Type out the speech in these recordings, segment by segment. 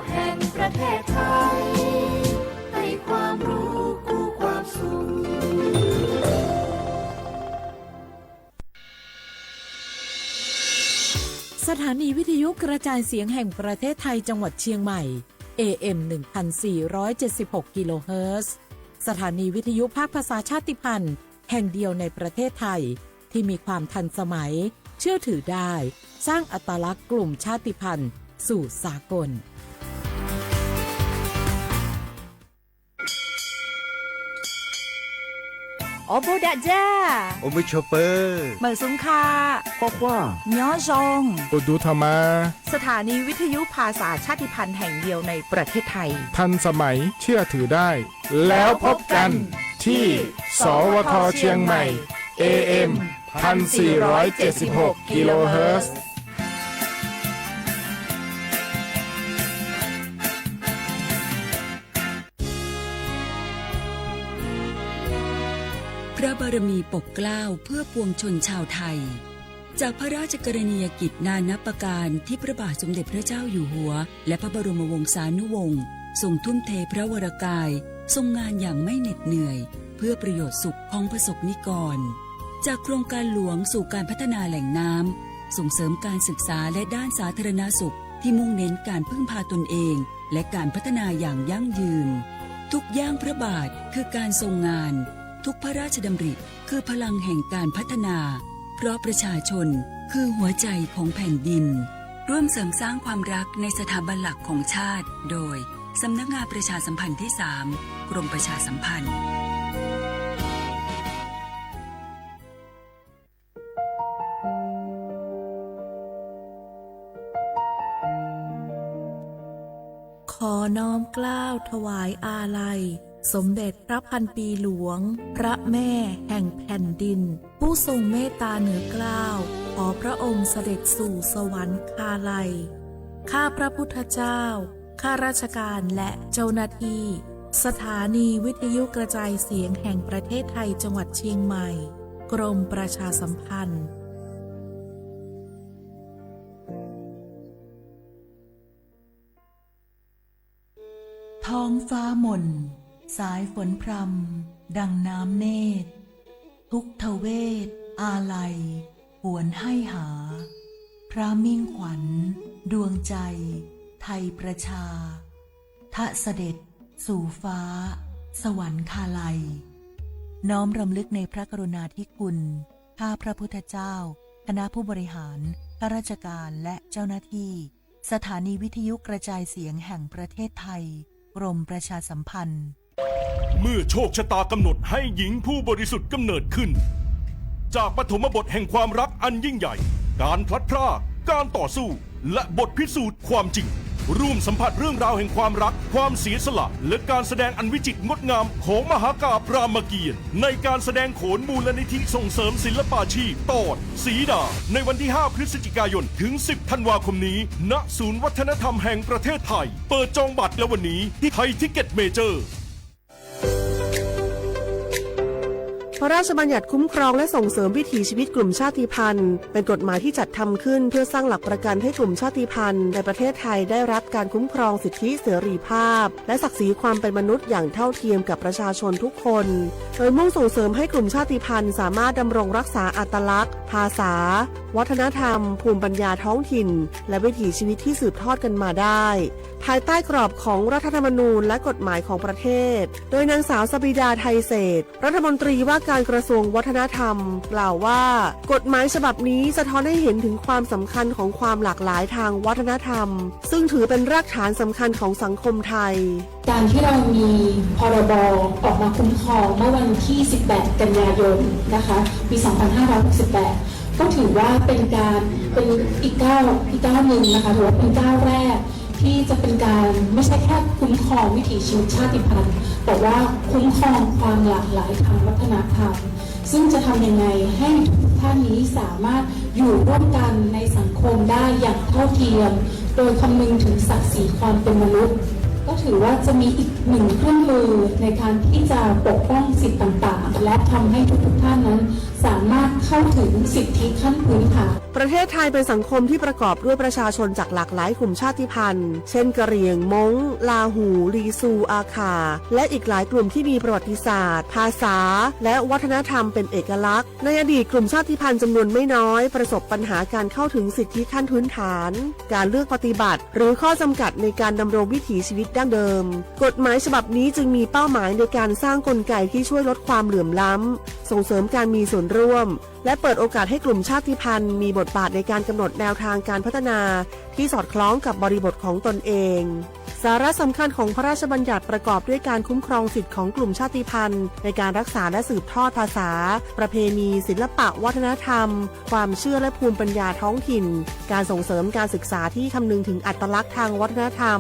แห่งประเทศไทยให้ความรู้คู่ความสุขสถานีวิทยุกระจายเสียงแห่งประเทศไทยจังหวัดเชียงใหม่ AM 1476 กิโลเฮิรตซ์สถานีวิทยุภาคภาษาชาติพันธุ์แห่งเดียวในประเทศไทยที่มีความทันสมัยเชื่อถือได้สร้างอัตลักษณ์กลุ่มชาติพันธุ์สู่สากลโอบูดะจ้าโอมิโชเปอร์เหมอซุงคาพ่อคว้าย้อจงโอดูธรรมาสถานีวิทยุภาษาชาติพันธุ์แห่งเดียวในประเทศไทยทันสมัยเชื่อถือได้แล้วพบกันที่สวทเชียงใหม่ AM 1476 กิโลเฮิรตซ์พระบารมีปกเกล้าเพื่อปวงชนชาวไทยจากพระราชกรณียกิจนานับประการที่พระบาทสมเด็จพระเจ้าอยู่หัวและพระบรมวงศานุวงศ์ทรงทุ่มเทพระวรกายทรงงานอย่างไม่เหน็ดเหนื่อยเพื่อประโยชน์สุขของประสบนิกรจากโครงการหลวงสู่การพัฒนาแหล่งน้ำส่งเสริมการศึกษาและด้านสาธารณสุขที่มุ่งเน้นการพึ่งพาตนเองและการพัฒนาอย่างยั่งยืนทุกย่างพระบาทคือการทรงงานทุกพระราชดำริคือพลังแห่งการพัฒนาเพราะประชาชนคือหัวใจของแผ่นดินร่วมเสริมสร้างความรักในสถาบันหลักของชาติโดยสำนักงานประชาสัมพันธ์ที่ 3 กรมประชาสัมพันธ์ขอน้อมเกล้าถวายอาลัยสมเด็จพระพันปีหลวงพระแม่แห่งแผ่นดินผู้ทรงเมตตาเหนือเกล้าขอพระองค์เสด็จสู่สวรรคาลัยข้าพระพุทธเจ้าข้าราชการและเจ้าหน้าที่สถานีวิทยุกระจายเสียงแห่งประเทศไทยจังหวัดเชียงใหม่กรมประชาสัมพันธ์ท้องฟ้ามนสายฝนพรำดังน้ำเนตรทุกทเวทอาลัยหวนให้หาพระมิ่งขวัญดวงใจไทยประชาทะเสด็จสู่ฟ้าสวรรคาลัยน้อมรำลึกในพระกรุณาธิคุณข้าพระพุทธเจ้าคณะผู้บริหารข้าราชการและเจ้าหน้าที่สถานีวิทยุกระจายเสียงแห่งประเทศไทยกรมประชาสัมพันธ์เมื่อโชคชะตากำหนดให้หญิงผู้บริสุทธิ์กำเนิดขึ้นจากปฐมบทแห่งความรักอันยิ่งใหญ่การพลัดพรากการต่อสู้และบทพิสูจน์ความจริงร่วมสัมผัสเรื่องราวแห่งความรักความเสียสละและการแสดงอันวิจิตรงดงามของมหากาพย์รามเกียรติ์ในการแสดงโขนมูลนิธิส่งเสริมศิลปาชีพตอนสีดาในวันที่ 5 พฤศจิกายนถึง 10 ธันวาคมนี้ณศูนย์วัฒนธรรมแห่งประเทศไทยเปิดจองบัตรแล้ววันนี้ที่ไทยทิเก็ตเมเจอร์พระราชบัญญัติคุ้มครองและส่งเสริมวิถีชีวิตกลุ่มชาติพันธุ์เป็นกฎหมายที่จัดทำขึ้นเพื่อสร้างหลักประกันให้กลุ่มชาติพันธุ์ในประเทศไทยได้รับการคุ้มครองสิทธิเสรีภาพและศักดิ์ศรีความเป็นมนุษย์อย่างเท่าเทียมกับประชาชนทุกคนโดยมุ่งส่งเสริมให้กลุ่มชาติพันธุ์สามารถดำรงรักษาอัตลักษณ์ภาษาวัฒนธรรมภูมิปัญญาท้องถิ่นและวิถีชีวิตที่สืบทอดกันมาได้ภายใต้กรอบของรัฐธรรมนูญและกฎหมายของประเทศโดยนางสาวสบิดาไทยเศรษฐ์รัฐมนตรีว่าการกระทรวงวัฒนธรรมกล่าวว่ากฎหมายฉบับนี้สะท้อนให้เห็นถึงความสำคัญของความหลากหลายทางวัฒนธรรมซึ่งถือเป็นรากฐานสำคัญของสังคมไทยการที่เรามีพรบออกมาคุ้มครองเมื่อวันที่ 18 กันยายนนะคะปี 2568 ก็ถือว่าเป็นอีกก้าวหนึ่งนะคะถือว่าเป็นก้าวแรกที่จะเป็นการไม่ใช่แค่คุ้มครองวิถีชีวิตชาติพันธุ์แต่ว่าคุ้มครองความหลากหลายทางวัฒนธรรมซึ่งจะทำยังไงให้ทุกท่านนี้สามารถอยู่ร่วมกันในสังคมได้อย่างเท่าเทียมโดยคำนึงถึงศักดิ์ศรีความเป็นมนุษย์ก็ถือว่าจะมีอีกหนึ่งเครื่องมือในการที่จะปกป้องสิทธิต่างๆและทำให้ทุกท่านนั้นสามารถเข้าถึงสิทธิขั้นพื้นฐาน ประเทศไทยเป็นสังคมที่ประกอบด้วยประชาชนจากหลากหลายกลุ่มชาติพันธุ์เช่นกะเหรี่ยงม้งลาหูลีซูอาคาและอีกหลายกลุ่มที่มีประวัติศาสตร์ภาษาและวัฒนธรรมเป็นเอกลักษณ์ในอดีตกลุ่มชาติพันธุ์จำนวนไม่น้อยประสบปัญหาการเข้าถึงสิทธิขั้นพื้นฐานการเลือกปฏิบัติหรือข้อจำกัดในการดำรงวิถีชีวิตดั้งเดิมกฎหมายฉบับนี้จึงมีเป้าหมายในการสร้างกลไกที่ช่วยลดความเหลื่อมล้ำส่งเสริมการมีส่วนร่วมและเปิดโอกาสให้กลุ่มชาติพันธุ์มีบทบาทในการกำหนดแนวทางการพัฒนาที่สอดคล้องกับบริบทของตนเองสาระสำคัญของพระราชบัญญัติประกอบด้วยการคุ้มครองสิทธิของกลุ่มชาติพันธุ์ในการรักษาและสืบทอดภาษาประเพณีศิลปะวัฒนธรรมความเชื่อและภูมิปัญญาท้องถิ่นการส่งเสริมการศึกษาที่คำนึงถึงอัตลักษณ์ทางวัฒนธรรม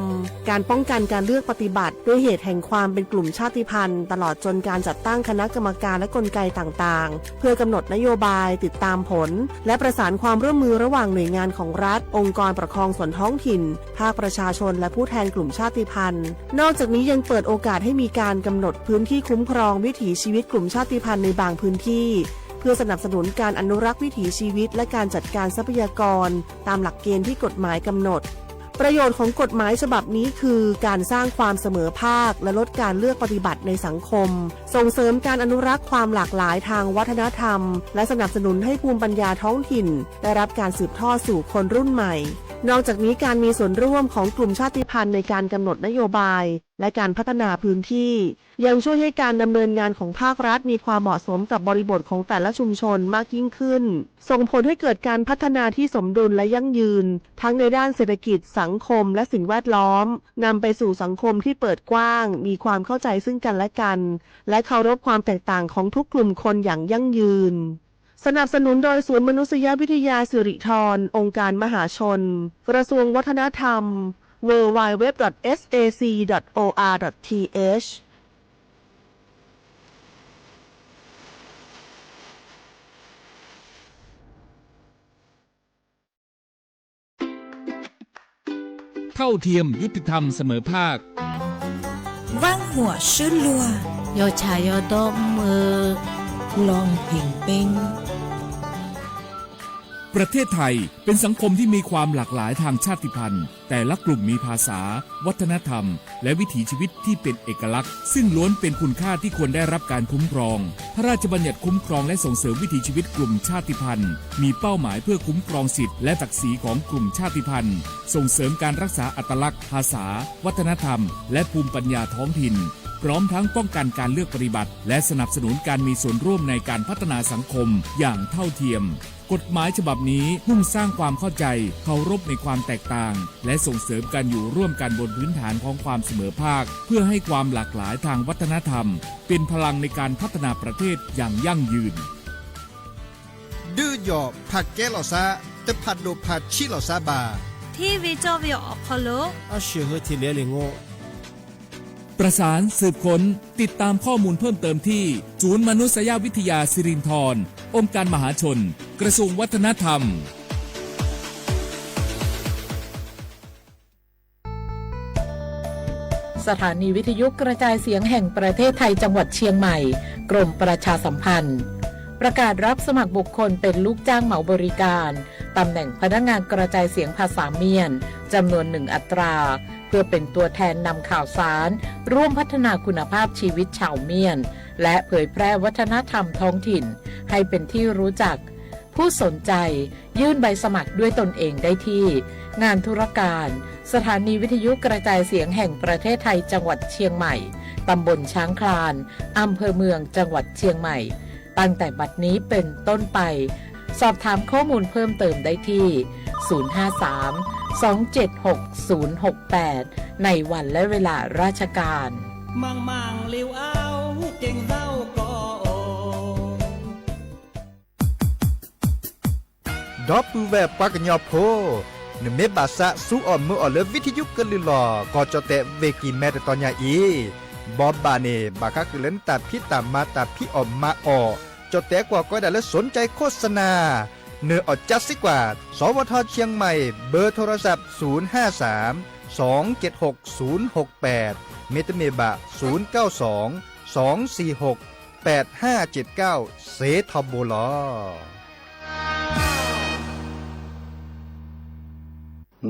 การป้องกันการเลือกปฏิบัติด้วยเหตุแห่งความเป็นกลุ่มชาติพันธุ์ตลอดจนการจัดตั้งคณะกรรมการและกลไกต่างๆเพื่อกำหนดนโยบายติดตามผลและประสานความร่วมมือระหว่างหน่วยงานของรัฐองค์กรปกครองส่วนท้องถิ่นภาคประชาชนและผู้แทนกลุ่มชาติพันธุ์นอกจากนี้ยังเปิดโอกาสให้มีการกำหนดพื้นที่คุ้มครองวิถีชีวิตกลุ่มชาติพันธุ์ในบางพื้นที่เพื่อสนับสนุนการอนุรักษ์วิถีชีวิตและการจัดการทรัพยากรตามหลักเกณฑ์ที่กฎหมายกำหนดประโยชน์ของกฎหมายฉบับนี้คือการสร้างความเสมอภาคและลดการเลือกปฏิบัติในสังคมส่งเสริมการอนุรักษ์ความหลากหลายทางวัฒนธรรมและสนับสนุนให้ภูมิปัญญาท้องถิ่นได้รับการสืบทอดสู่คนรุ่นใหม่นอกจากนี้การมีส่วนร่วมของกลุ่มชาติพันธุ์ในการกำหนดนโยบายและการพัฒนาพื้นที่ยังช่วยให้การดำเนินงานของภาครัฐมีความเหมาะสมกับบริบทของแต่ละชุมชนมากยิ่งขึ้นส่งผลให้เกิดการพัฒนาที่สมดุลและยั่งยืนทั้งในด้านเศรษฐกิจสังคมและสิ่งแวดล้อมนำไปสู่สังคมที่เปิดกว้างมีความเข้าใจซึ่งกันและกันและเคารพความแตกต่างของทุกกลุ่มคนอย่างยั่งยืนสนับสนุนโดยศูนย์มนุษยวิทยาสิริธรองค์การมหาชนกระทรวงวัฒนธรรม www.sac.or.th เท่าเทียมยุติธรรมเสมอภาคว่างหัวชื่นลัวโยชายโยดมมือลองเพ่งเป้งประเทศไทยเป็นสังคมที่มีความหลากหลายทางชาติพันธุ์แต่ละกลุ่มมีภาษาวัฒนธรรมและวิถีชีวิตที่เป็นเอกลักษณ์ซึ่งล้วนเป็นคุณค่าที่ควรได้รับการคุ้มครองพระราชบัญญัติคุ้มครองและส่งเสริมวิถีชีวิตกลุ่มชาติพันธุ์มีเป้าหมายเพื่อคุ้มครองสิทธิและศักดิ์ศรีของกลุ่มชาติพันธุ์ส่งเสริมการรักษาอัตลักษณ์ภาษาวัฒนธรรมและภูมิปัญญาท้องถิ่นพร้อมทั้งป้องกันการเลือกปฏิบัติและสนับสนุนการมีส่วนร่วมในการพัฒนาสังคมอย่างเท่าเทียมกฎหมายฉบับนี้มุ่งสร้างความเข้าใจเคารพในความแตกต่างและส่งเสริมการอยู่ร่วมกันบนพื้นฐานของความเสมอภาคเพื่อให้ความหลากหลายทางวัฒนธรรมเป็นพลังในการพัฒนาประเทศอย่างยั่งยืนดื้อหยอผักแก้หลอซาแต่ผัดโดผัดชิหลอซาบาที่วิจวิอคโลอาเชื่อที่เลลิงโงประสานสืบค้นติดตามข้อมูลเพิ่มเติมที่ศูนย์มนุษยวิทยาสิรินธรองค์การมหาชนกระทรวงวัฒนธรรมสถานีวิทยุกระจายเสียงแห่งประเทศไทยจังหวัดเชียงใหม่กรมประชาสัมพันธ์ประกาศรับสมัครบุคคลเป็นลูกจ้างเหมาบริการตำแหน่งพนักงานกระจายเสียงภาษาเมียนจำนวน1 อัตราเพื่อเป็นตัวแทนนำข่าวสารร่วมพัฒนาคุณภาพชีวิตชาวเมียนและเผยแพร่วัฒนธรรมท้องถิ่นให้เป็นที่รู้จักผู้สนใจยื่นใบสมัครด้วยตนเองได้ที่งานธุรการสถานีวิทยุกระจายเสียงแห่งประเทศไทยจังหวัดเชียงใหม่ตำบลช้างคลานอำเภอเมืองจังหวัดเชียงใหม่ตั้งแต่บัดนี้เป็นต้นไปสอบถามข้อมูลเพิ่มเติมได้ที่053-276-068ในวันและเวลาราชการมังเลี้ยวเอาเก่งเศร้าก็ดอปูแวปากญอโพนเมบาสะสู้อ่อนมืออ่อนเลวิทยุกันลิลอก็จะแตะเวกีแม่ตอนยาอีบอบบาเนบาคักเล่นตาพี่ตามมาตาพี่ออมมาออจะแตะกว่าก็ได้และสนใจโฆษณาเนื้ออดจัดสิกว่าสวทเชียงใหม่เบอร์โทรศัพท์053-276-068เมตเมบะ092-246-8579เซทอโบลอ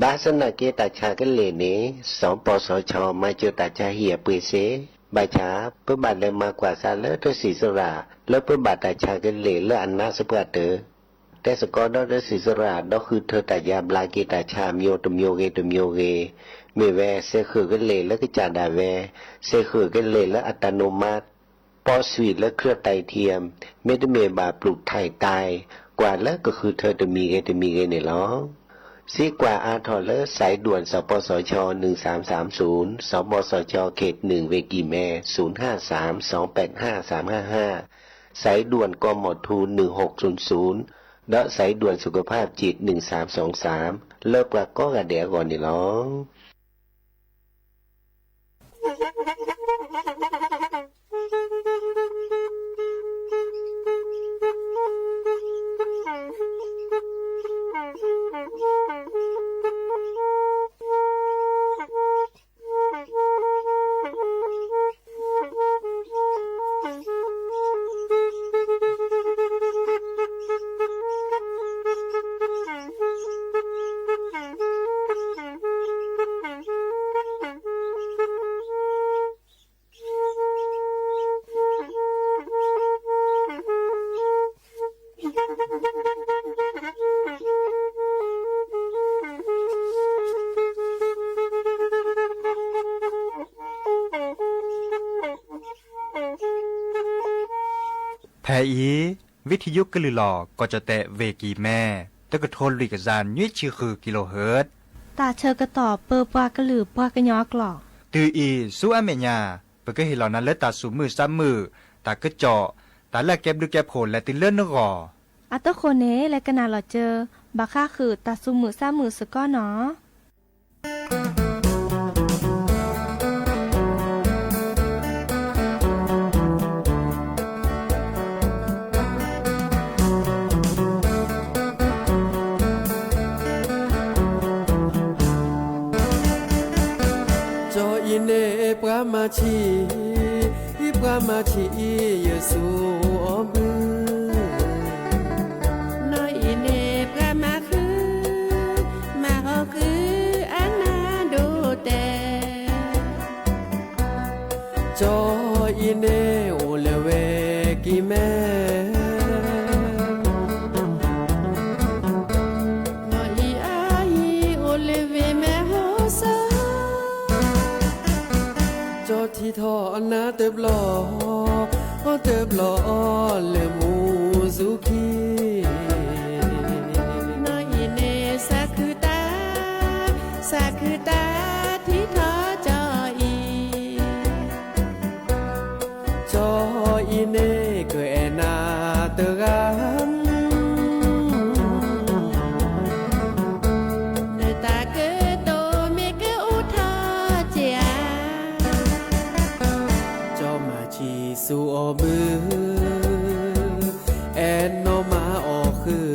บาสนาเกตาชากันเลนี้สองปสชมาเจอตาชาเหียปืนเสบาชาเพื่อบาดเลยมากว่าซาเลทศิสระแล้วเพื่อบาดตาชากันเลและอันนาสเปเตอแต่สกอดอศิสระดอกคือเธอตายาบลาเกตาชามโยตมโยเกตมโยเกเมแวเสคือกันเลและก็จาดาแวเสคือกันเลและอัตโนมัติปอสวีและเครือไตเทียมเมตเมบาปลูกไทยตายกว่าแล้วก็คือเธอจะมีเกเนี่ยหรอซีกว่าอาทอเลอร์สายด่วนสปสช1330สปสชเขต1เวกีแม่0532855355สายด่วนกมทู1600และสายด่วนสุขภาพจิต1323เลิกว่าก็กระเดียก่อนนี่หรอแพอีวิทยุกลือหลอก็จะแตะเวกีแม่ตะกะโทนลิกซานยุ้ยชื่อคือกิโลเฮิรตซ์ตาเชอกระตอบเปอปากระหลือปากระยอกหลอกตืออีสู้อเมญาเปก็เห็นเหล่านั้นและตาสูมือซ้ำมือตากระเจาะตาแลกแก็บดูแก็บโผล่และติเลื่อนนกออัตโคเนและกนาหลอเจอบาค่าคือตาสูมือซ้ำมือสก้อเนาะปรามาชีปรามาชีเยซูอมือน้อยเนปรามาคือมาออกคืออันนาดูแต่จออีเนโอเลเวกิแม่น้อยอาฮีโอเลเวแม่โฮซาจอที่ทอนาเต็บหล่อเต็บหล่อเลมูซุคีน้อยเนสาคือตาที่ทอจออีจออีเนเกอนาเตกันสูอมือแอนโนมาออกคือ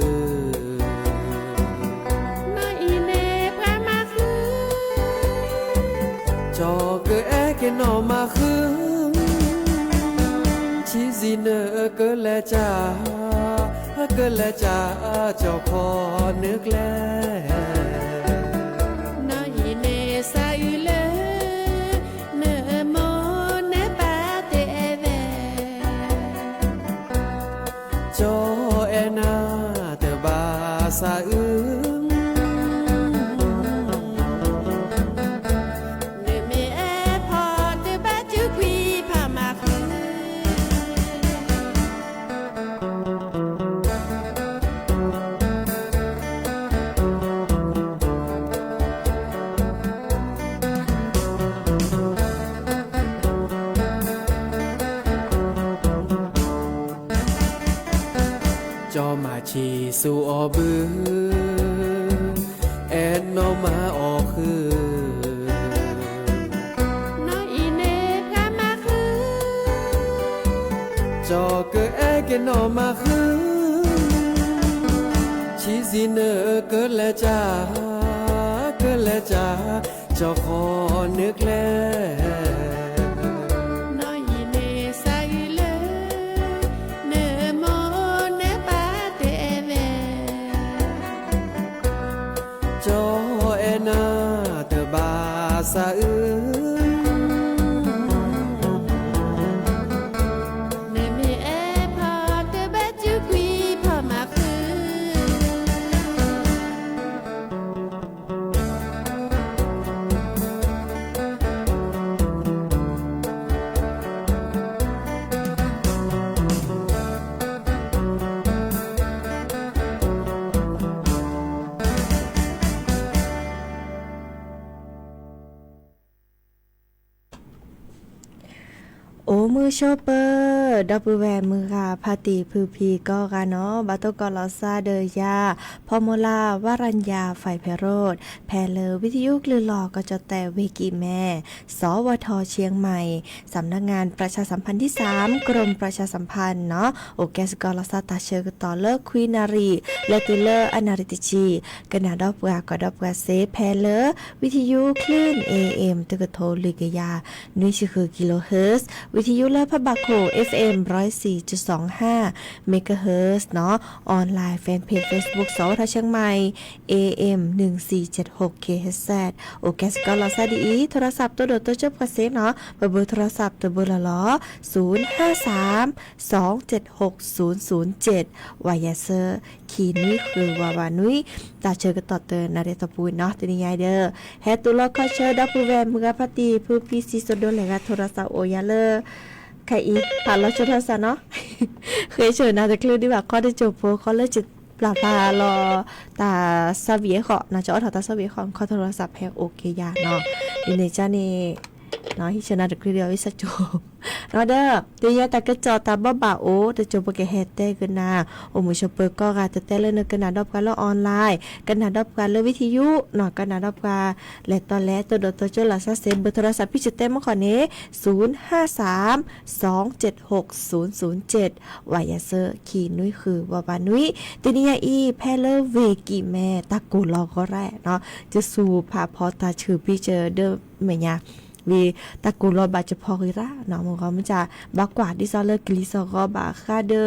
น้อยเนปรามาคือจอเกแอเกนอมาคือชีซีเนเกแลจ้าเจ้าพอนึกแลน้อยเนซาอืเลเนโมเนปาเตเวจอเอนาเตบาซาอึงเนเมเอพอเตบาจุกวีพามาคือจอมาชีสูอบือแอนโนมาออกคือน้อยเนพามาคือจอเกแอเกนอมาคือชีซีเนเกแลจ้าจอคอนึกแลจอเอ ษาอื่นโอ้มือโชเปอร์ดับเบิลแวร์มือค่ะพาติพือพีก็กันเนาะบาโตกอลอซาเดยาพอมลาวารัญญาไฟเพโรดแพเลอวิทยุกลือหลอก็จะแต่เวกิแม่สวทเชียงใหม่สำนักงานประชาสัมพันธ์ที่3กรมประชาสัมพันธ์เนาะโอแกสกอลอซาตาเชอร์ต่อเลอร์ควีนารีและตุเลอร์อนาริติจีกันนาดอบวาก็ดอบวาเซแพเลอวิทยุคลื่น AM ตะกะโทลิกยานุยชื่อกิโลเฮิรตซ์วิทยุและพบาโค FM 104.25 เมกะเฮิรตซ์เนาะออนไลน์แฟนเพจ Facebook สวทเชียงใหม่ AM 1476 kHz โอเคสก็ลอซาดีโทรศัพท์ตัวโดดตัวจบกระเซ็นเนาะเบอร์โทรศัพท์ตัวเบอร์ละล้อ053-276-007วายาเซอร์คีนี่คือวาวานุยตาเชอร์ก็ต่อเตอร์นาเรตปุยเนาะตัวนี้ไงเด้อแฮตุลอก็เชอร์ดับผู้แวมมือพตีผู้พีซีโซโดเลกาโทรศัพท์โอยาเลอร์ใครอีกผ่านเราชดทศเนาะเคยเชิญนะแต่คลื่นที่แบบข้อได้จบโพเขาเลยจิตปลาพารอตาซาเวียขอนะจะเอาตาซาเวียขอข้อโทรศัพท์แพงโอเคยาเนาะดิเนจ้านี่เนาะที่ชนะแต่คลื่นเดียววิสัจโจเนาะเด้อเดี๋ยวแต่ก็จอตาบ้าบ่าโอ้แต่จบไปแกเฮเต้กันนะโอ้มือชอปเปอร์ก็การแต่เล่นกันนะดอบกันแล้วออนไลน์กันนะดอบกันแล้ววิทยุเนาะกันนะดอบกันและตอนแรกตัวโดตัวโจลาซาเซเบอร์โทรศัพท์พี่จะเต้มาขอนี้053-276-007วายาเซอร์คีนุ้ยคือวาวานุ้ยตินิยาอีแพเลเวกิแม่ตะกูรอก็แร่เนาะจะสู่พาพอตาชื่อพี่เจอเด้อแม่ยาวีตะกูรอบาจะพอกิระเนาะมันจะบักกว่าดิซอเลอร์กลิซอก็บาคาเดอ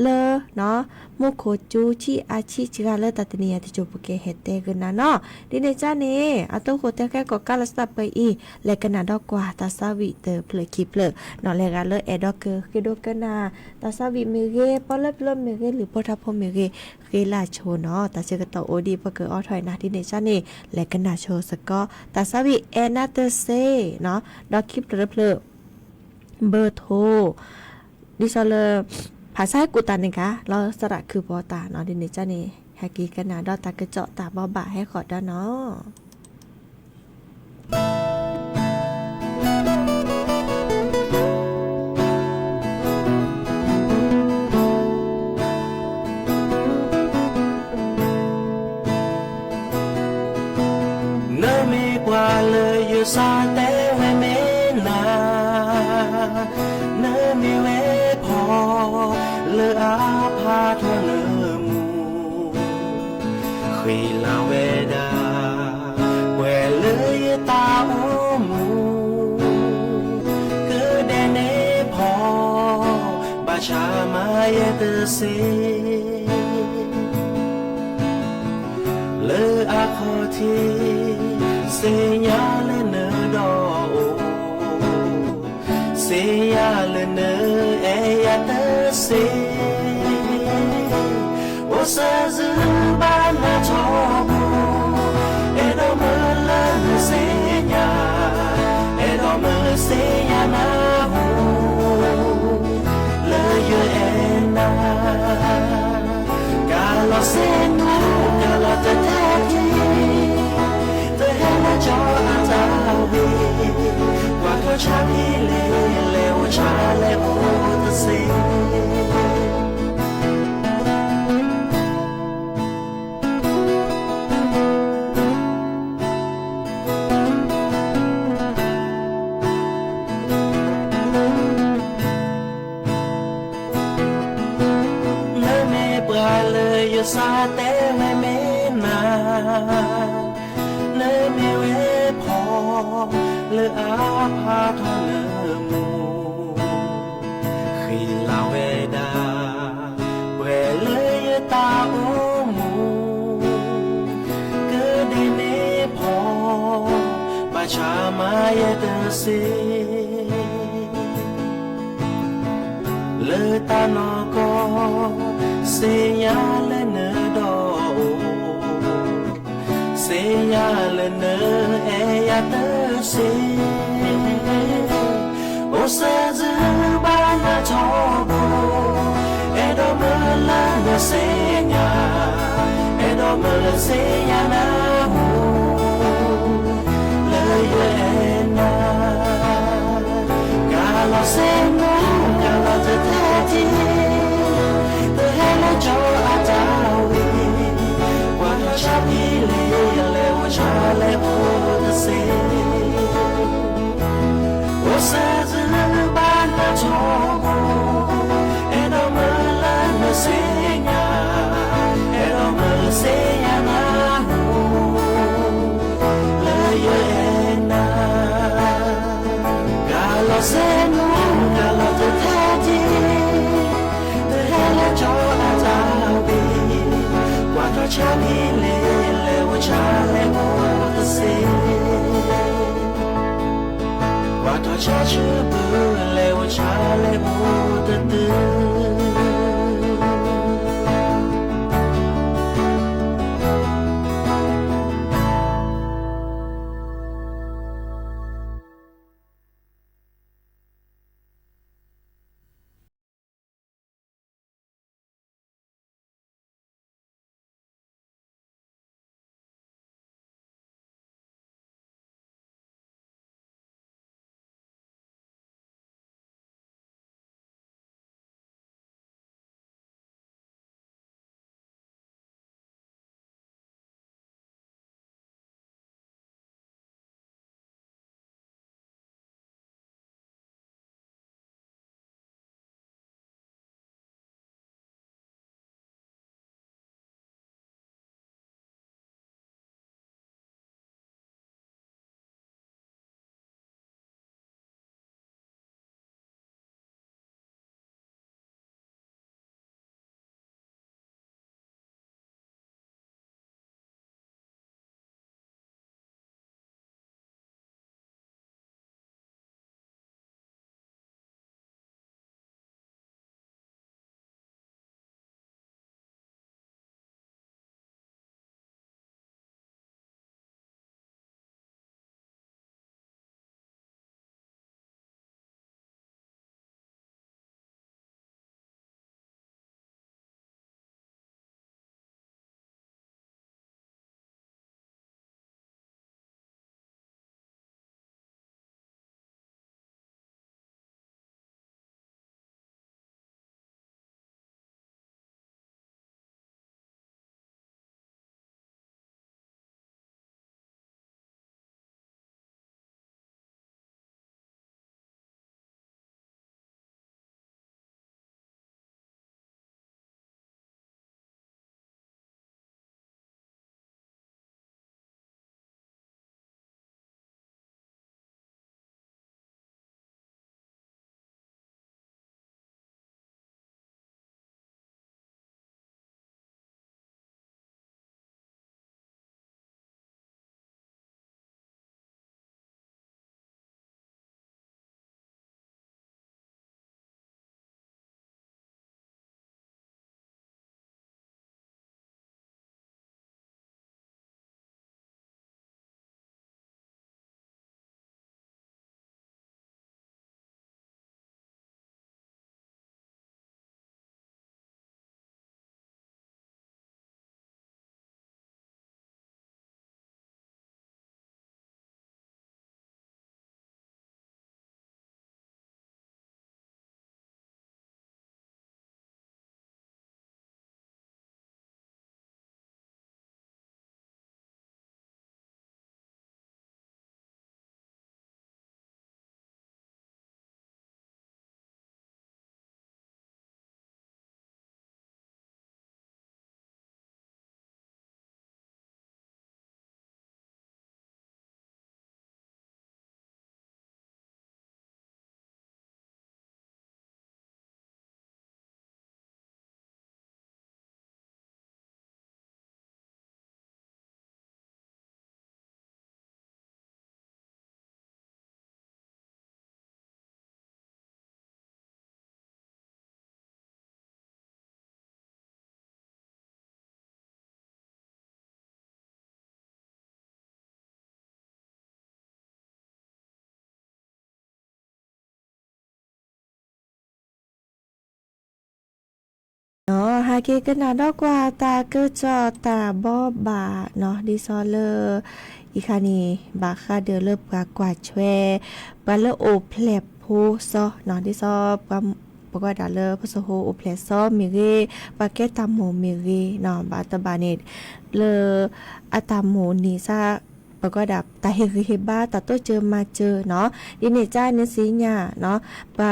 เลอเนาะโมโคจูชิอาชิจิกาเลอร์ตัตเนียที่จบเกเฮเตกันนะเนาะดิเนจ้านี่อาตุโคเตแค่ก็กาลสตับไปอีและกันนาดอกกว่าตาซาวิเตอเพลคิเพลเนาะและกันเลอแอดอกเกอร์คิโดกันนาตาซาวิเมเกปอเลปลเมเกหรือพอทัพพเมเกเกลาโชเนาะตาเจกตอโอดีปะเกออถอยนะดิเนจ้านี่และกันนาโชสก็ตาซาวิแอนาเตเซเนาะดอกคลิปเพลเบอร์โทรดิซอเลอร์ภาษากุตันนี่คะเราสระคือปอตาเนาะดิเนจ้านี่แฮกกี้กันนะดอตากระเจาะตาบ่บ่าให้ขอดเนาะเนมีกว่าเลยอยู่ซาเตเวเมนาเนมีเวพอเลออาพาทอเนมูขีลาเวดาเวเลยตาโอมูคือเดเนพอบาชามาเยเตเซเลออาโคทีเสียเลเนดอเสียเลเนเอยาเตเซโอเซซบานาโชบูเอโดเมเลเสียเอโดเมเสียนาหูเลเยเอนา Kalau senu kalau terjadi terhena jauh antawi waktu cari lewat cari tersiซาเตเวเมนาเนมีเวพอเลออาพาทอเนมูขีลาเวดาเวเลยตาโอมูเกเดเนพอบาชา ยเตเสเลตานอกอเสียเลเนดอเสียเลเนเอยเตเสโอเซซบานาทอโกเอโดเมลาเนเสียเอโดเมลเสียนาโมLeyena, kalau semu, kalau terjadi, terhela jauh atawi, walau capi lewat cale putasi, usaha bana coba, edo melan mesinnya, edo mesinnya nahu. Kalau semu, kalau terjadi, terhela jauh atawi, walau capi lewat cale putasi, walau caci lewat cale putasi. เกกันนาดอกว่าตาเกจอตาบอบาเนาะดิซอเลอร์อีคานีบาคาเดอเลิบกว่าแชบาเลโอเพลบโพซอเนาะดิซอปกว่าดาเลพสโฮโอเพลซอมิเรปาเกตามโมมิเรเนาะบาตบาเนตเลอะตามโมนีซาปก็ดับตาเฮบ้าตาโตเจอมาเจอเนาะดิเนจ้าเนสีญาเนาะปา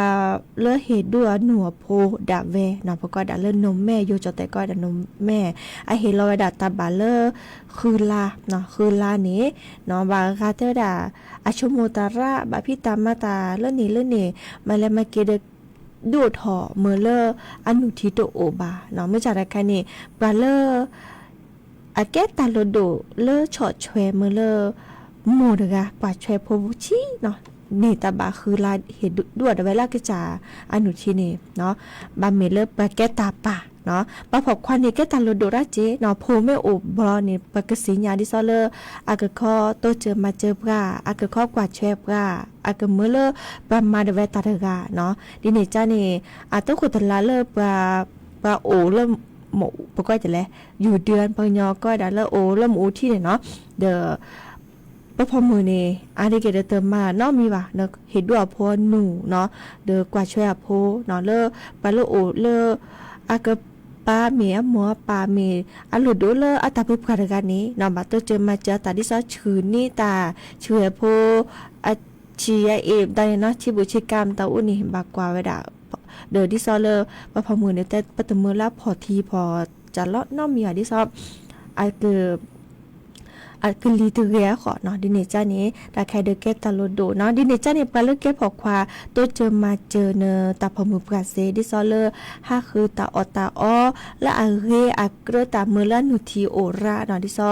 เลอเฮดัวหนัวโพดาเวเนาะปก็ดับเลอนมแม่อยู่จอแต่ก็ดับนมแม่ไอเฮลอยดับตาบาเลอคือลาเนาะคือลานี้เนาะบาคาเตอร์ดาอาชโมตาระบาพิตามาตาเลนี่มาเลมาเกเดดูดห่อเมเลออนุทิโตโอบาเนาะเมื่อจากรายการนี้บาเลออาแกตาโลโดเลอชอดแชเมเลอโมดกะกว่าแชโพบุชิเนาะนี่ตาบาคือลาเห็ดด้วยเวลากะจาอนุทินี่เนาะบาเมเลอปาแกตาปาเนาะปะพบควันนี่แกตาโลโดราเจเนาะโพเมโอบลอนี่ปะกะสิญญาดิซอเลออากะคอโตเจอมาเจอปราอากะคอกว่าแชปราอากะเมเลอปามาเดเวตาเดกาเนาะดิเนจานี่อาตขุตลาเลอปาโอเลหมูปก็จะแลอยู่เดือนปยอก็ได้แล้วโอแล้วหมูที่เนี่ยเนาะเดอพอมือนี่อาริเกเดเติมมาเนาะมีว่ะเนาะเห็ดด้วยพอหนูเนาะเดอกว่าช่วยพอเนาะเลอปลาเลโอเลออากะปาเมียหมัวปาเมอลุดโดเลออัตาปุกาดกันนี้เนาะบัดเจอมาเจอตาดิซอชื่อนี่ตาช่วยพออาชีเอฟได้เนาะชิบุชิกรรมตาอุนี่บากกว่าเวดาเดอดิซอเลอปะพอมือเนี่ยแต่ปะตมือแล้วพอทีพอจะเลาะน้อมมีดิซออาคือลีตเรียขอเนาะดิเนจ้านี้ตาใครเดอเกตาโลโดเนาะดิเนจ้าเนี่ยปลาเลือกเก็บพอควาตัวเจอมาเจอเนอตาพอมือปราเซดิซอเลอห้าคือตาอตาอ้อและอาเรอาเกรตามือละนุทีโอราเนาะดิซอ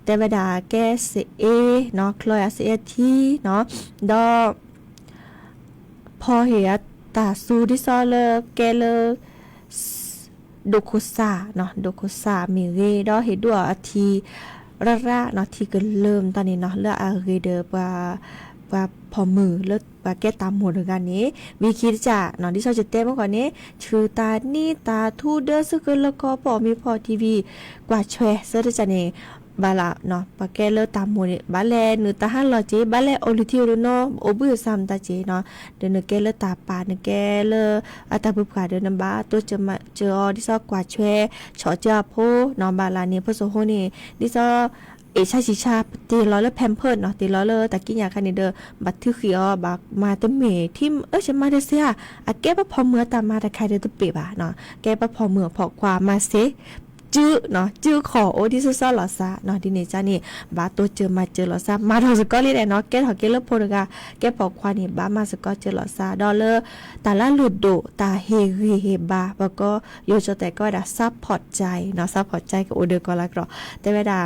แต่เวลาแกเสเอเนาะคลอยอาเซทีเนาะดอพอเหียตาซูดิซอเลอแกเลโดโคซาเนาะโดโคซามีเรดอเฮดัวอาทีระเนาะที่ก็เริ่มตอนนี้เนาะเลืออาเรเดอว่าพอมือเลือกว่าแก้ตามหมดกันนี้วิคิดจะเนาะที่เขาจะเต้นเมื่อก่อนนี้ชื่อตานี่ตาทูเดอร์ซึกแล้วก็พอมีพอทีวีกว่าแชร์เสื้อจะเนี่ยบาลาเนาะปะแกเลตามหมดบาเลเนื้อตาหันลอเจบาเลโอลิทิวเนาะโอบือซ้ำตาเจเนาะเดินแกเลตาปาเนแกเลอัตาบุกาเดินนำบาตัวจะมาเจอดิซอกว่าแชร์ชอเจาโพเนาะบาลาเนี่ยพอโซโฮนี่ดิซอเอชาชิชาตีล้อเลแพมเพิร์ดเนาะตีล้อเลตะกี้ยาคันเดอบัตรเขียวบักมาเตเมทิมฉันมาเดเซียอะแกปะพอเมื่อตามมาตะใครเดตเปบะเนาะแกปะพอเมื่อพอความมาเซจื้อเนาะจื้อขอโอดิซุซาหลอซาเนาะดิเนจานี่บาตัวเจอมาเจอหลอซามาทอสกอลีได้เนาะแกถอแกเลโพดกาแกปอกควานี่บามาสกอเจอหลอซาดอลเลอร์ตาละหลุดโดตาเฮบาแล้วก็โยโจแต่ก็ดาซับพอร์ตใจเนาะซับพอร์ตใจกับโอเดอร์ก็ละกรอแต่เวลา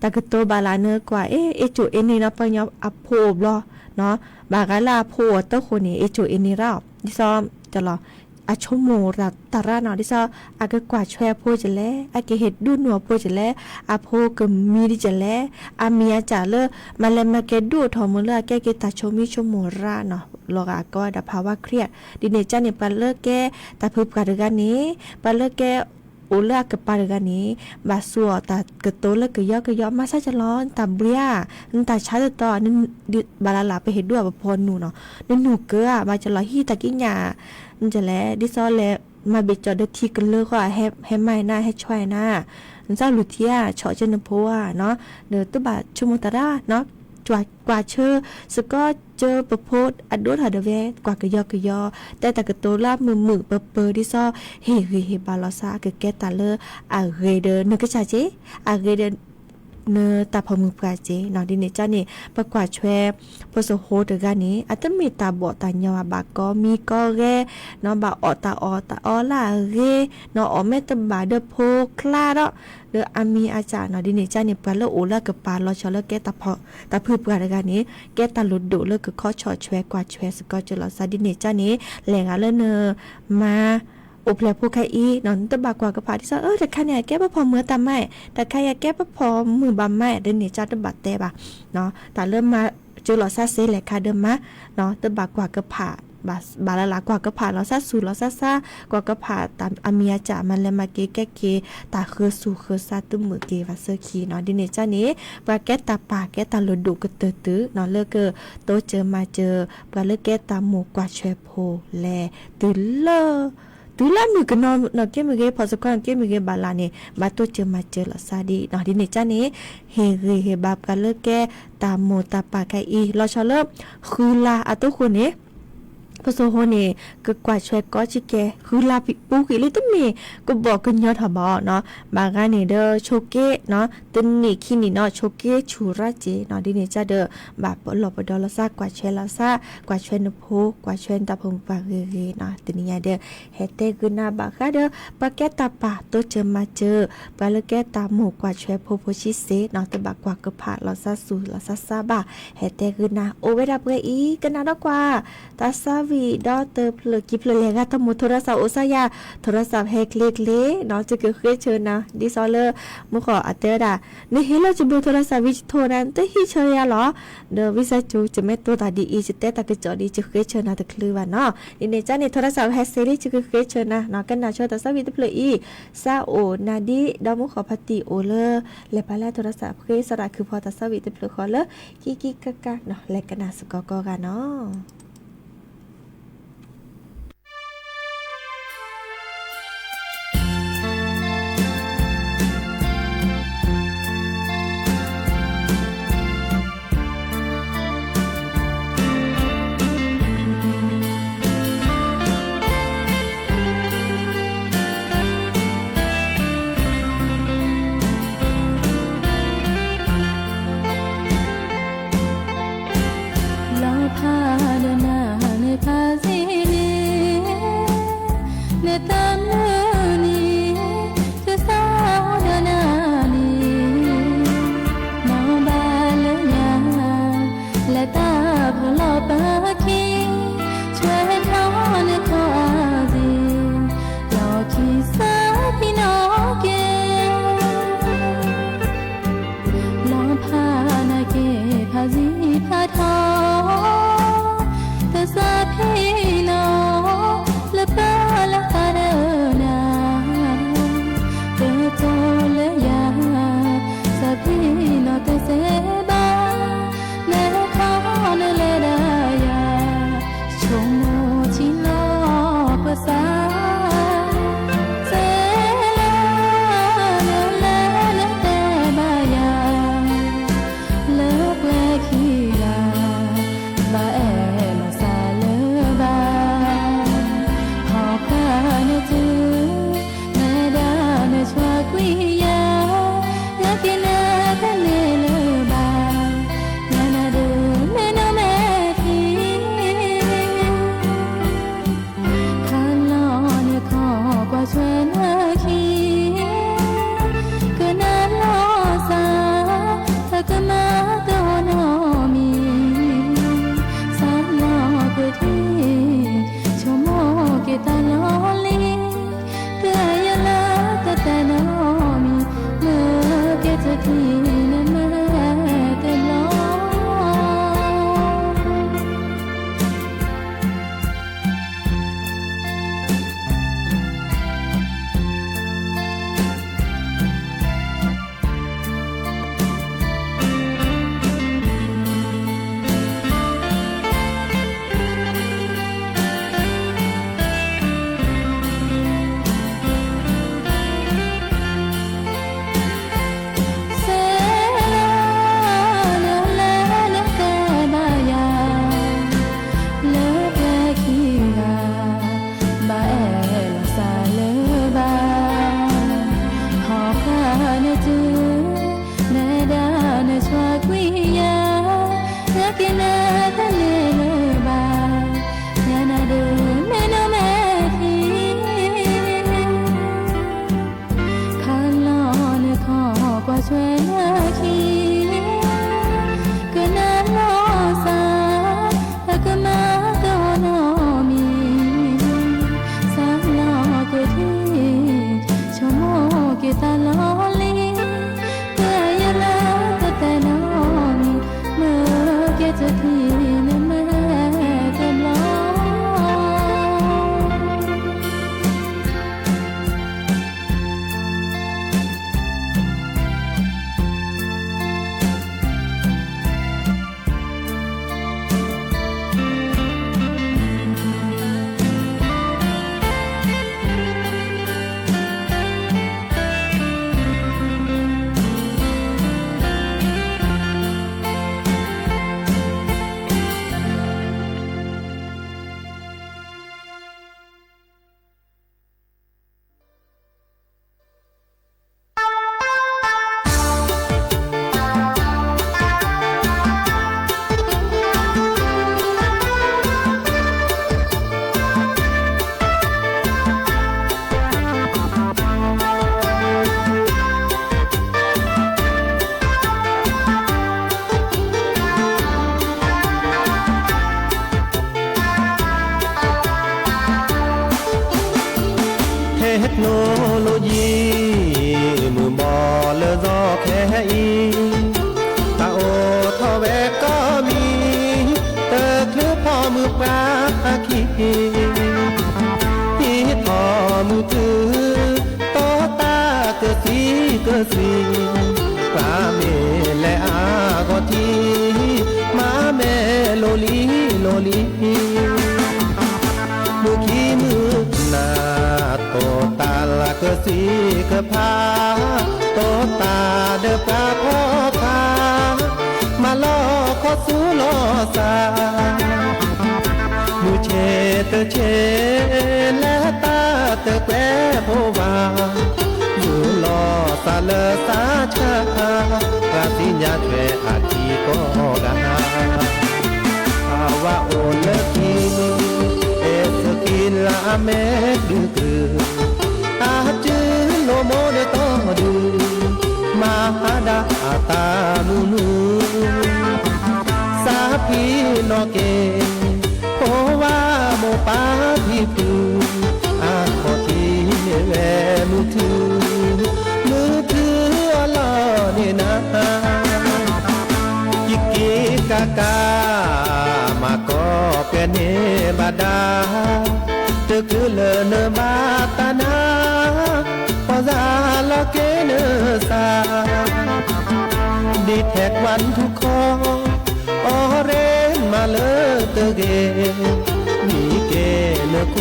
ตากตัวบาลาเนอร์กว่าเอจูเอนี่เนาะปะยออัพโพบลอเนาะบากาลาโพตะคนนี่เอจูเอนี่ราดิซอมจะรออาชโมรัตตาราเนาะดิซออากกว่าแชร์โพจะแลอาเกเฮ็ดดูหนัวโพจะแลอาโพก็มีดิจะแลอาเมียจะเลมาเลมาเกดูทอมเลแกเกตาโชมิโชโมราเนาะลอกาก็ดาภาวะเครียดดิเนจันเนี่ยปาเลแกตาพึบกะดกันนี้ปาเลแกโอลากะปาดกันนี้บาสัวตากะโตละกะยอมาซะจะร้อนตาเบียนตาชาตอนั่นบาลาลาไปเฮ็ดด้วยบ่พอหนูเนาะนั่นหนูเกอมาจะรอฮีตะกิญามันจะแลดิซอแลมาเบจอดทีกันเลยก็ให้ไม่หน้าให้ช่วยหน้าเจ้าลุเทียเฉาะเจนโพเนาะเดอตุบาชุมตาราเนาะจวดกว่าเชอสก็เจอประโพดอดุหาเดเวกว่ากะยอแต่ตะกะโตลาบมือเปอดิซอเฮบาลอซากะแกตาเลอาเรเดนกะชาเจอาเรเดเนตาพมือปราเจเนาะดิเนจ้านี่ประกว่าแชร์พอโซโฮเดกันนี้อาจจะมีตาบอตาญาบากก็มีก็แร่เนาะบาอตาลาเรเนาะอเมตบาเดโพคลาเนาะเดออามีอาจารย์เนาะดิเนจ้านี่ปลาเลโอละกับปลาลอชอเลแกตาพอตาพืบปรากันนี้แกตาลุดโดเลกข้อชอแชร์กว่าแชร์สก็จะลอซาดิเนจ้านี้แหลงอะเลเนมาโอเพลผู้ใครอีนอนตะบากกว่ากระพาที่ซะแต่ใครเนี่ยแก้ปะพอเมื่อตามไม่แต่ใครอยากแก้ปะพอมือบำไม่เดินหนีจ้าตะบัดแต่บ่ะเนาะแต่เริ่มมาเจอหลอดซาเซแหละค่ะเดิมมาเนาะตะบากกว่ากระพา บาละลากว่าก็ผ่านเราซะสู่เราซากว่าก็ผ่าตามอาเมียจ่ามันแล้วมาเกแก้เกตาคือสู่คือซาตึมือเกว่าเซอร์คีเนาะดิเนจ้านี้ว่าแก้ตาปากแก้ตาลดุก็ตื้อเนาะเลิกเกอโตเจอมาเจอว่าเลิกแก้ตาหมูกว่าแชโพแลตื้อเลอတူလာမီကနော်ကေမီကေဖောစကန်ကေမီကေဘာလာနေဘာတိုချမချလစာဒီနော်ဒီနေချနေဟေရီဟေဘပ်ကလကေတာမိုတာပါကီလောချလခူလာအတုခုနေพอโซโฮนี่ก็กว่าช่วยก็จิแกคือลาปิปูกิเลยตุ้มมีก็บอกกันยอดหอบเนาะบางอันนี่เด้อโชเกะเนาะตึนนี่ขี้นี่เนาะโชเกะชูราเจเนาะดินี่จะเด้อแบบปลอบดอลซากว่าช่วยละซากว่าช่วยนโพกว่าช่วยตาพงปากเรเนาะตึนี่เด้อเฮเตกุนาบากะเด้อปะแกตาปาโตเจอมาเจอปะละแกตาหมูกว่าช่วยโพโพชิเซเนาะตะบักกว่าก็ผ่าละซาสูละซาซาบะเฮเตกุนาโอเวดาเปอีกันนาดกว่าตาซาวีดอเตอร์เพลกิเพลเลกาตมุโทรศัพท์อุสยาโทรศัพท์แฮกเล็กๆเนาะจะเกิดเชิญนะดิซอเลอร์มุขออัตเตอร์ดาในเฮลจะเบอร์โทรศัพท์วิจโทรนั้นแต่ฮิเชยาหรอเดอวิซาจูจะไม่ตัวตาดีอีจะเตตากระจอดีจะเกิดเชิญนะตะคลือว่าเนาะดิเนจ้าในโทรศัพท์แฮกเซรีจะเกิดเชิญนะเนาะกันนาโชตาซาวิตเพลอีซาโอนาดีดอมุขอพัติโอเลอร์และพาลาโทรศัพท์เคสระคือพอตาซาวิตเพลขอเลอกิกะกะเนาะและกันนาสกอกันเนาะจะทีนแม่แต่ลอ โนโลยีมือบอเลอรอแค่อีตาโอทอแวก็มีเตอคลือพอมือปลาคีที่พอมือถือโตตาเกิดสีเกิดสีปลาเมและอาก็ทีมาแม่โลลีโลลีมือขี้มือหน้าโตตาละเกิดสีเกิดพาโตตาเดือปลาพ่อคามาล่อขอสู้ล่อสามือเชตเชและตาเตแกวโพวามือล่อสาเลสาชาปราสิญญาเทอาทีก็กะหาภาวะโอเลกีเอสกินลาเมดูคืออาจือโลโมเดโตดูมาหาดาตานูนูสาพีโนเกโอวาโมปาทีปูอาขอทีเวมือถืออลอเนี่ยนะกิกิกากามาก็เป็นเนบาดาเตคือเลเนบาตานาพอซาลาเกเนซาดีแท็กวันทุกคออเรนมาเลเตเกมีเกเนโค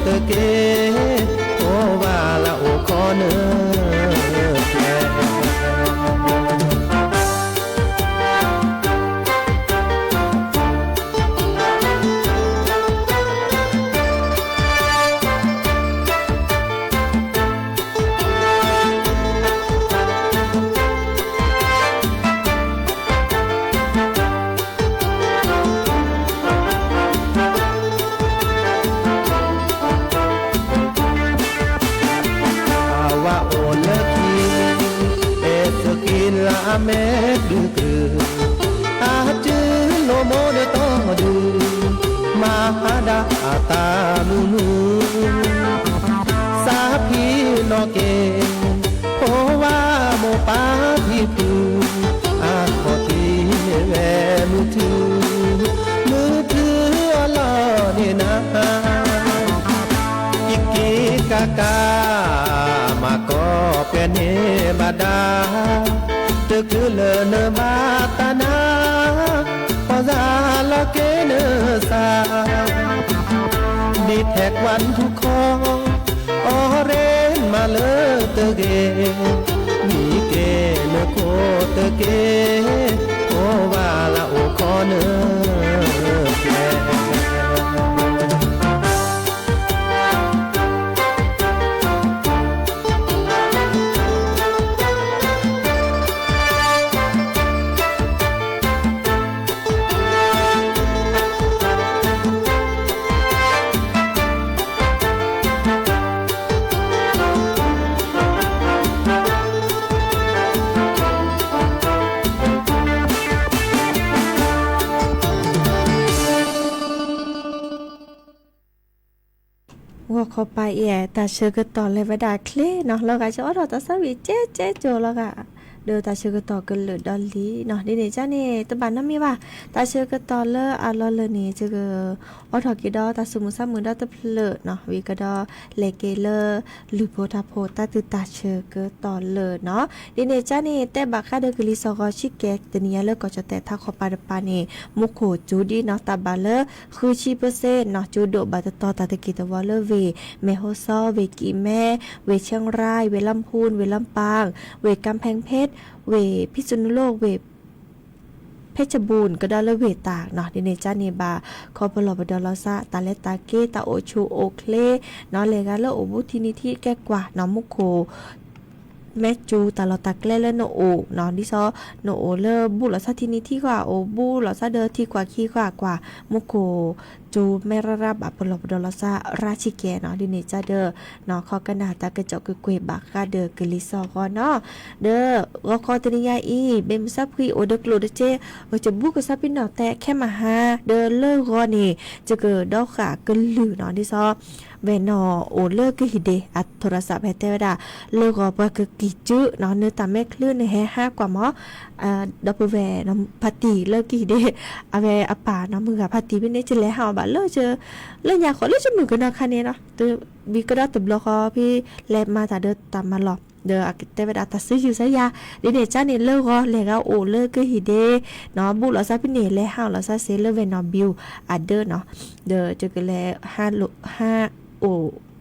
เตเกโอวาลาโอคอเนเมดูคืออาจือโลโมเดโตดูมาหาดาตานูนูสาพีโนเกโอวาโมปาทีปูอาขอทีแวมือถืออลอเนี่ยนะกิกิกากามาก็เป็นเนบาดาเตคือเลเนบาตานาพอซาลาเกเนซาดีแท็กวันทุกคออเรนมาเลเตเกมีเกเนโคเตเกโอวาลาโอคอเนแกว่าเขาไปแย่แต่เชื่อก็ต่อเลยว่าได้เคลเนาะแล้วก็จะว่าเราจะสวีเจ๊โจแล้วก็เดินตาเชื่อก็ต่อกันเลยดอลลี่เนาะนี่จ้านี่ตะบันน้ำมีว่าตาเชื่อก็ต่อเลยอ่ะรอเลยนี่จะก็ว่าถอกิดอตาสมุซ้ำมือดอตะเพลเนาะวีก็ดอเลเกเลหรือโพธาโพตาตือตาเชื่อก็ต่อเลยเนาะนี่จ้านี่แต่บักค่าเดกลิซอกอชิเกตตัวนี้เลิกก็จะแต่ถ้าขอปาดปานี่มุโขจูดีเนาะตาบาเลคือชีเปอร์เซ็นต์เนาะจูโดบาตต่อตาตะกิตวอลเลเวเมโฮซอเวกีแม่เวเชียงรายเวลำพูนเวลำปางเวกำแพงเพชรเวพิษณุโลกเวเพชรบูรณ์ก็ได้ละเวตากเนาะในจ้าเนบาคอปลอบดอลซาตาเลตาเกตาโอชูโอเคลเนาะเลกาเลโอบุทินิธิแก่กว่าเนาะมุโคแม่จูตาลอตักเล่เลโนโอนอนดิซอโนโอเลบุลซาทินิที่กว่าโอบุลซาเดอที่กว่าขี้กว่ามุโคจูแม่ระบปลอบดอลซาราชิเกเนาะดิเนจาเดอเนาะคอกระนาตากระจกกวยบักกาเดอกลิซอก็เนาะเด้อก็คอตนิยาอีเบมซับคุยโอเดกโลเดเจจะบุกซับปินเนาะแต่แค่มาหาเดอเลอก็นี่จะเกิดดอกขากะลือเนาะดิซอ เวนอโอเลิกก็ฮิเดอัดโทรศัพท์ให้เตวดาเลิกก็บ่คือกิจื้อเนาะเนื้อตามแม่คลื่นในแฮ5กว่าหมอดับเบิลแวร์น้ำพัตตีเลิกกิฮิเดอะแวอะป่าน้ำมือกับพัตตีเป็นเนี่ยจะแล้วเฮาบ่เลิกเจอเลิกอยากขอเลิกจะมือกันเนาะคันนี้เนาะตัวบีก็ได้ตบลอคอพี่แลบมาถ้าเดินตามมาหรอกเดี๋ยวอากิเตเวดาตัดซื้ออยู่ซะยาเดี๋ยวเนี่ยจ้าเนี่ยเลิกก็เลยก็โอเลิกก็ฮิเดเนาะบุหลอซาพี่เนี่ยแล้วเฮาลอซาเซเลเวนอบิวอัดเดอร์เนาะเดี๋ยวจะก็แล้ว5โอ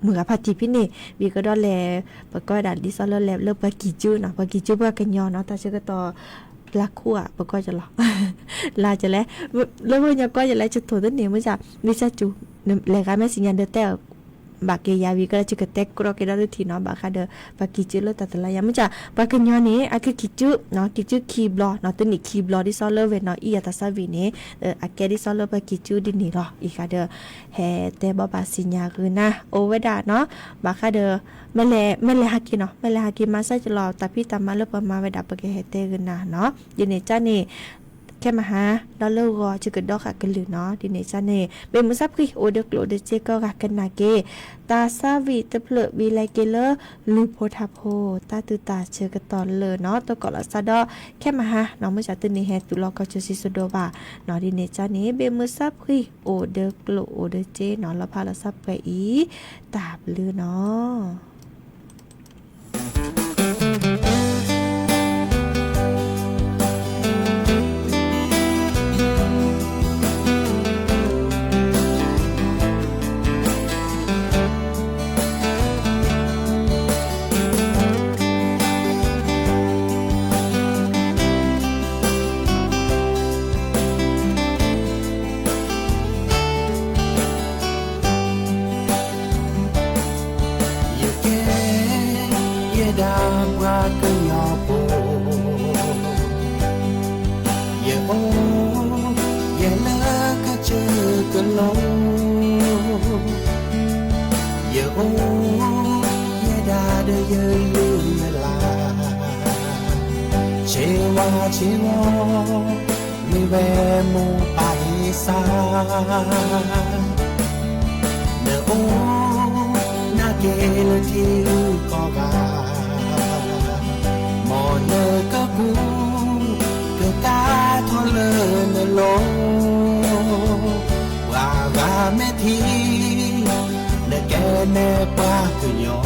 เหมือนกับพัติพี่เนี่ยบีก็ได้แล้วปก็ดัดดิซอลแล้วเลิกปกิจูเนาะปกิจูปกันยอเนาะแต่ชื่อก็ต่อลักคู่อ่ะปก็จะหรอลาจะแล้วเลิกวันยก็จะแล้วจะโทรตัวเนี่ยเมื่อจะวิชาจูเลยก็แม่สิญญาณเดเตบากเกยาวีก็จะกระเตกกรอกเกดาทีเนาะบากคาเดบากิจืเลตัดละยามจะบากันยอนี้อาคือกิจืเนาะกิจืคีบลอเนาะตัวนี้คีบลอที่ซอเลเวเนาะอียาตาซาวีนี้อาแกที่ซอเลบากิจืดินี่รออีคาเดแฮเตบบาสิญญาคือนะโอเวดาเนาะบาคาเดแม่เลฮักกิเนาะแม่เลฮักกิมาซะจะรอตาพี่ตามาเลปมาเวดาปะเกเฮเตคือนะเนาะยินดีจ้านี่แค่มาหาแล้วเลิกก็จะเกิดดอกกันหรือเนาะดิเนชันเน่เป็นมุสับคือโอเดกโลเดเจก็รักกันนาเกตาซาวิตะเพลวีไลเกเลอร์ลูโพทาโพตาตือตาเชอกันตอนเลยเนาะตัวก่อนละซาดอแค่มาหาน้องเมื่อจากตื่นนี้แฮตุลอก็จะซิสโดบาเนาะดิเนชันเน่เป็นมุสับคือโอเดกโลโอเดเจเนาะละพาละซับไปอีตาบลือเนาะmi ve mu paisa ne o na ke le ti ko ga mo ne ka ku ke ta tho le ne lo wa ga me thi ne ke ne pa ku yo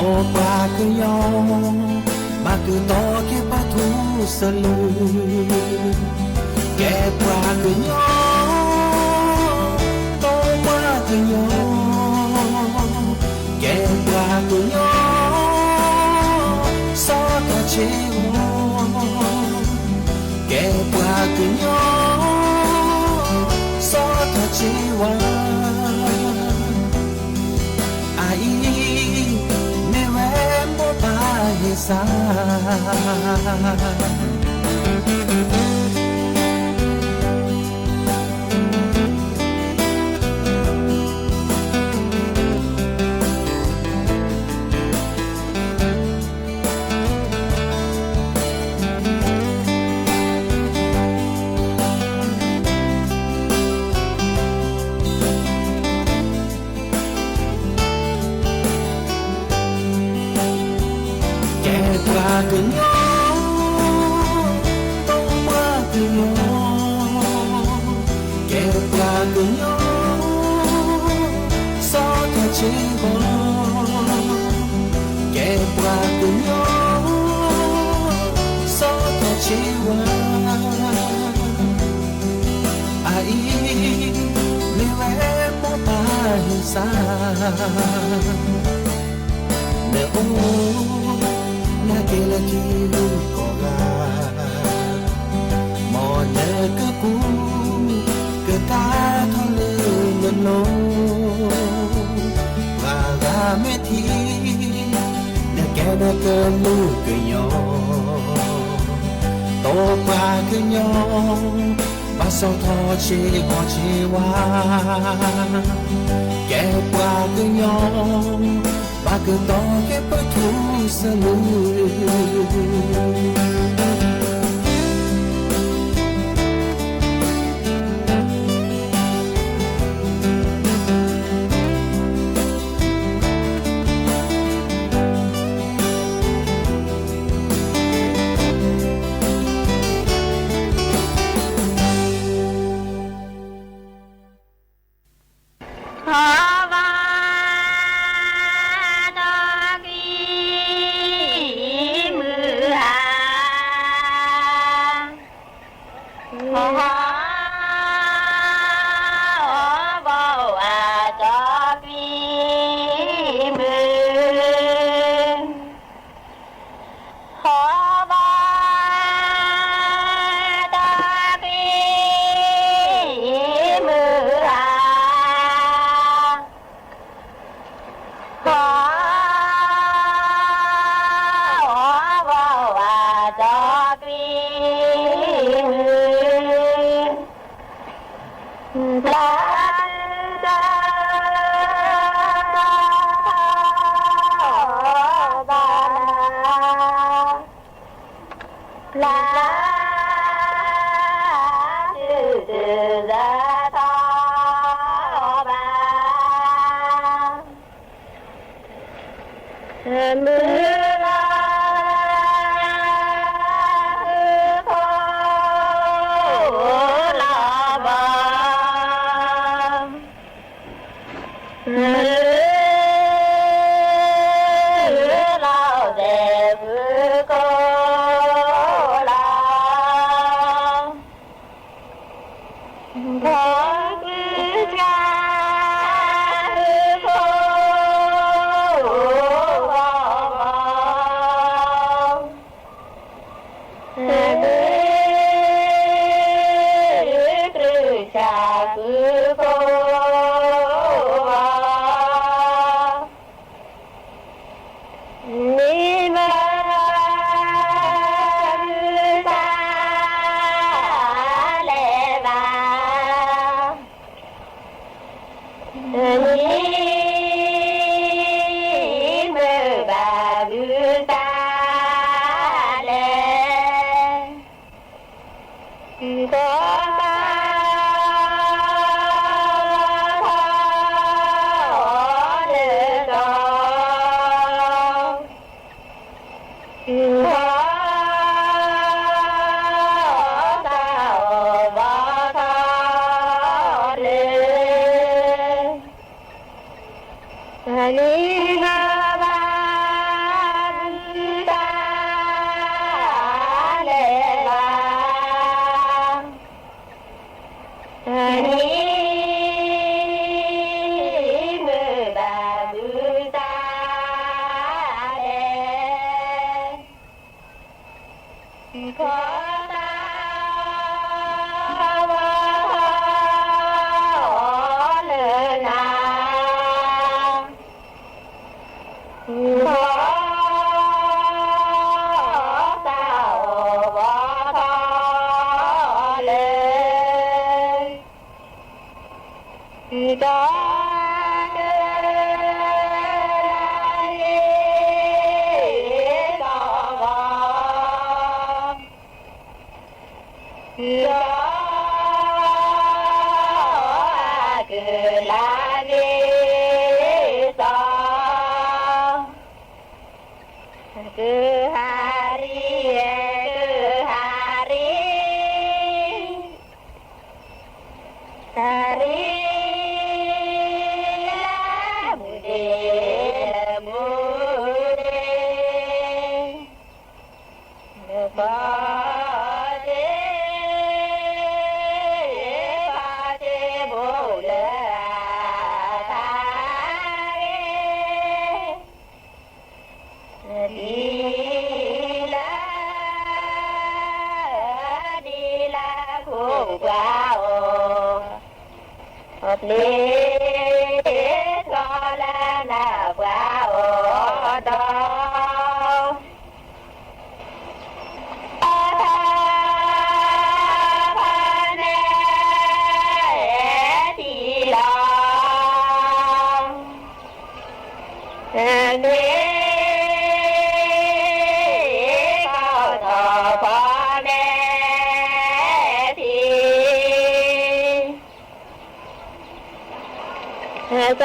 o pa ku yo ma cứ to che pa tu salu che qua cứ nhỏ to ma cứ nhỏ che qua cứ nhỏ so ta che che qua cứ nhỏ so ta che wa ai ne ve mo pa sa cứ nhỏ tông qua cứ nhỏ kẻ qua cứ nhỏ so ta chỉ bỏ kẻ qua cứ nhỏ so ta chỉ qua ai nếu em muốn ta hiểu xa nếu na ke la ki ko ga mo ne ka ku ke ta tho le ne lo wa ga me thi ne ke na ke lu ke yo to pa ke yo ba so tho che go che wa ke pa ke yo ba ke to ke pa thu sa lu Hãy